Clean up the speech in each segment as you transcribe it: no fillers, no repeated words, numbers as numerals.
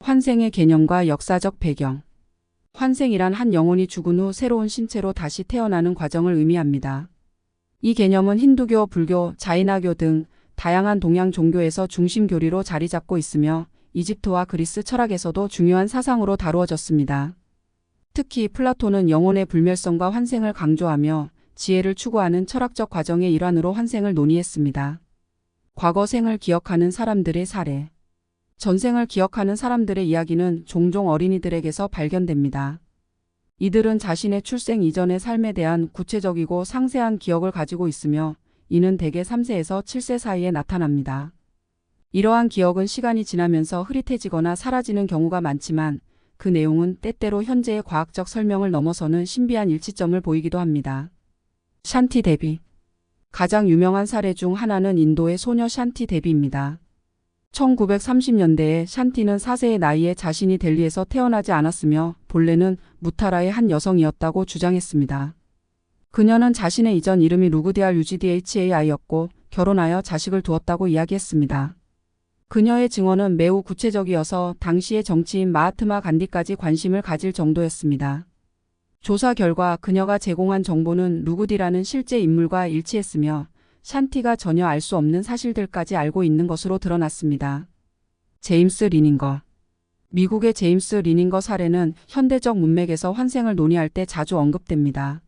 환생의 개념과 역사적 배경. 환생이란 한 영혼이 죽은 후 새로운 신체로 다시 태어나는 과정을 의미합니다. 이 개념은 힌두교, 불교, 자이나교 등 다양한 동양 종교에서 중심 교리로 자리 잡고 있으며 이집트와 그리스 철학에서도 중요한 사상으로 다루어졌습니다. 특히 플라톤은 영혼의 불멸성과 환생을 강조하며 지혜를 추구하는 철학적 과정의 일환으로 환생을 논의했습니다. 과거 생을 기억하는 사람들의 사례. 전생을 기억하는 사람들의 이야기는 종종 어린이들에게서 발견됩니다. 이들은 자신의 출생 이전의 삶에 대한 구체적이고 상세한 기억을 가지고 있으며 이는 대개 3세에서 7세 사이에 나타납니다. 이러한 기억은 시간이 지나면서 흐릿해지거나 사라지는 경우가 많지만 그 내용은 때때로 현재의 과학적 설명을 넘어서는 신비한 일치점을 보이기도 합니다. 샨티 대비. 가장 유명한 사례 중 하나는 인도의 소녀 샨티 대비입니다. 1930년대에 샨티는 4세의 나이에 자신이 델리에서 태어나지 않았으며 본래는 무타라의 한 여성이었다고 주장했습니다. 그녀는 자신의 이전 이름이 루그디알 UGDHAI였고 결혼하여 자식을 두었다고 이야기했습니다. 그녀의 증언은 매우 구체적이어서 당시의 정치인 마하트마 간디까지 관심을 가질 정도였습니다. 조사 결과 그녀가 제공한 정보는 루그디라는 실제 인물과 일치했으며 샨티가 전혀 알 수 없는 사실들까지 알고 있는 것으로 드러났습니다. 제임스 리닝거. 미국의 제임스 리닝거 사례는 현대적 문맥에서 환생을 논의할 때 자주 언급됩니다.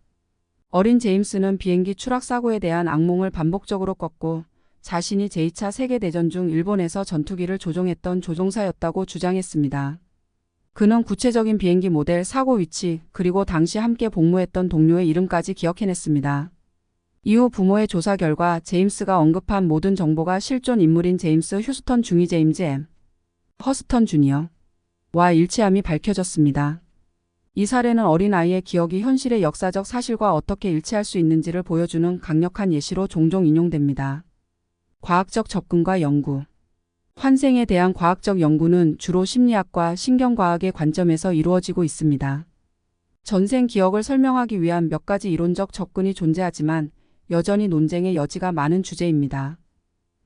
어린 제임스는 비행기 추락 사고에 대한 악몽을 반복적으로 꿨고 자신이 제2차 세계대전 중 일본에서 전투기를 조종했던 조종사였다고 주장했습니다. 그는 구체적인 비행기 모델, 사고 위치, 그리고 당시 함께 복무했던 동료의 이름까지 기억해냈습니다. 이후 부모의 조사 결과 제임스가 언급한 모든 정보가 실존 인물인 제임스 휴스턴 중위 제임즈 M. 허스턴 주니어와 일치함이 밝혀졌습니다. 이 사례는 어린아이의 기억이 현실의 역사적 사실과 어떻게 일치할 수 있는지를 보여주는 강력한 예시로 종종 인용됩니다. 과학적 접근과 연구. 환생에 대한 과학적 연구는 주로 심리학과 신경과학의 관점에서 이루어지고 있습니다. 전생 기억을 설명하기 위한 몇 가지 이론적 접근이 존재하지만 여전히 논쟁의 여지가 많은 주제입니다.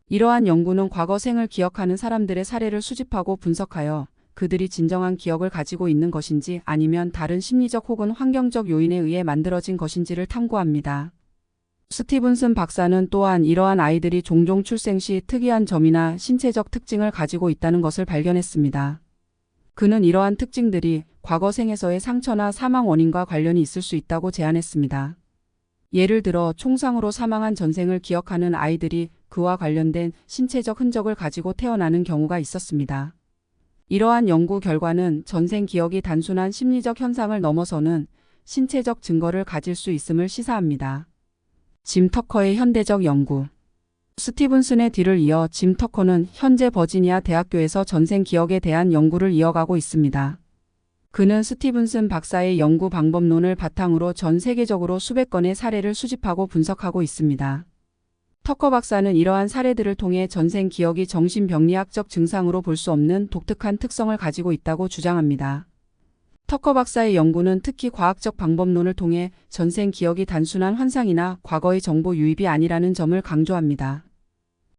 이러한 연구는 과거 생을 기억하는 사람들의 사례를 수집하고 분석하여 그들이 진정한 기억을 가지고 있는 것인지 아니면 다른 심리적 혹은 환경적 요인에 의해 만들어진 것인지를 탐구합니다. 스티븐슨 박사는 또한 이러한 아이들이 종종 출생 시 특이한 점이나 신체적 특징을 가지고 있다는 것을 발견했습니다. 그는 이러한 특징들이 과거 생에서의 상처나 사망 원인과 관련이 있을 수 있다고 제안했습니다. 예를 들어 총상으로 사망한 전생을 기억하는 아이들이 그와 관련된 신체적 흔적을 가지고 태어나는 경우가 있었습니다. 이러한 연구 결과는 전생 기억이 단순한 심리적 현상을 넘어서는 신체적 증거를 가질 수 있음을 시사합니다. 짐 터커의 현대적 연구. 스티븐슨의 뒤를 이어 짐 터커는 현재 버지니아 대학교에서 전생 기억에 대한 연구를 이어가고 있습니다. 그는 스티븐슨 박사의 연구 방법론을 바탕으로 전 세계적으로 수백 건의 사례를 수집하고 분석하고 있습니다. 터커 박사는 이러한 사례들을 통해 전생 기억이 정신병리학적 증상으로 볼 수 없는 독특한 특성을 가지고 있다고 주장합니다. 터커 박사의 연구는 특히 과학적 방법론을 통해 전생 기억이 단순한 환상이나 과거의 정보 유입이 아니라는 점을 강조합니다.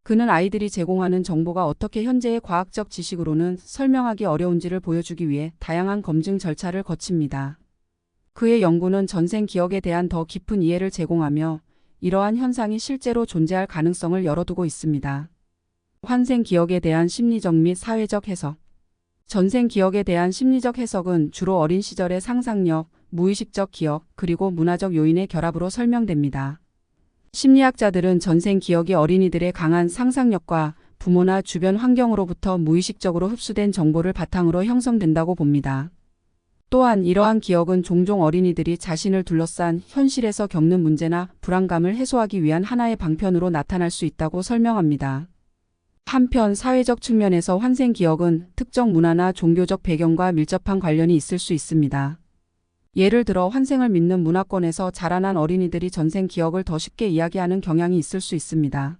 그는 아이들이 제공하는 정보가 어떻게 현재의 과학적 지식으로는 설명하기 어려운지를 보여주기 위해 다양한 검증 절차를 거칩니다. 그의 연구는 전생 기억에 대한 더 깊은 이해를 제공하며 이러한 현상이 실제로 존재할 가능성을 열어두고 있습니다. 환생 기억에 대한 심리적 및 사회적 해석. 전생 기억에 대한 심리적 해석은 주로 어린 시절의 상상력, 무의식적 기억, 그리고 문화적 요인의 결합으로 설명됩니다. 심리학자들은 전생 기억이 어린이들의 강한 상상력과 부모나 주변 환경으로부터 무의식적으로 흡수된 정보를 바탕으로 형성된다고 봅니다. 또한 이러한 기억은 종종 어린이들이 자신을 둘러싼 현실에서 겪는 문제나 불안감을 해소하기 위한 하나의 방편으로 나타날 수 있다고 설명합니다. 한편 사회적 측면에서 환생 기억은 특정 문화나 종교적 배경과 밀접한 관련이 있을 수 있습니다. 예를 들어 환생을 믿는 문화권에서 자라난 어린이들이 전생 기억을 더 쉽게 이야기하는 경향이 있을 수 있습니다.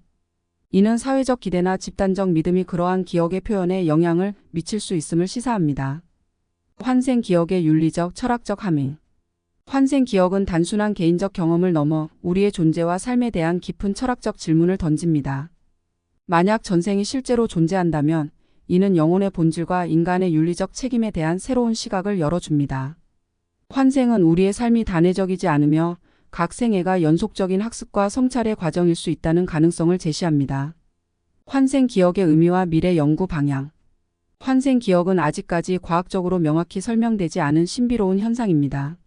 이는 사회적 기대나 집단적 믿음이 그러한 기억의 표현에 영향을 미칠 수 있음을 시사합니다. 환생 기억의 윤리적, 철학적 함의. 환생 기억은 단순한 개인적 경험을 넘어 우리의 존재와 삶에 대한 깊은 철학적 질문을 던집니다. 만약 전생이 실제로 존재한다면 이는 영혼의 본질과 인간의 윤리적 책임에 대한 새로운 시각을 열어줍니다. 환생은 우리의 삶이 단회적이지 않으며 각 생애가 연속적인 학습과 성찰의 과정일 수 있다는 가능성을 제시합니다. 환생 기억의 의미와 미래 연구 방향. 환생 기억은 아직까지 과학적으로 명확히 설명되지 않은 신비로운 현상입니다.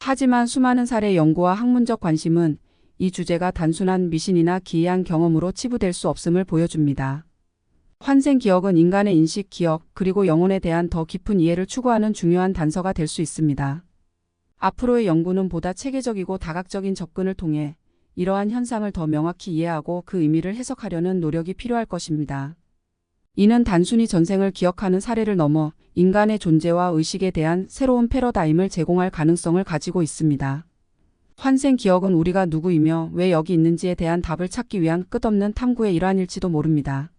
하지만 수많은 사례 연구와 학문적 관심은 이 주제가 단순한 미신이나 기이한 경험으로 치부될 수 없음을 보여줍니다. 환생 기억은 인간의 인식, 기억, 그리고 영혼에 대한 더 깊은 이해를 추구하는 중요한 단서가 될 수 있습니다. 앞으로의 연구는 보다 체계적이고 다각적인 접근을 통해 이러한 현상을 더 명확히 이해하고 그 의미를 해석하려는 노력이 필요할 것입니다. 이는 단순히 전생을 기억하는 사례를 넘어 인간의 존재와 의식에 대한 새로운 패러다임을 제공할 가능성을 가지고 있습니다. 환생 기억은 우리가 누구이며 왜 여기 있는지에 대한 답을 찾기 위한 끝없는 탐구의 일환일지도 모릅니다.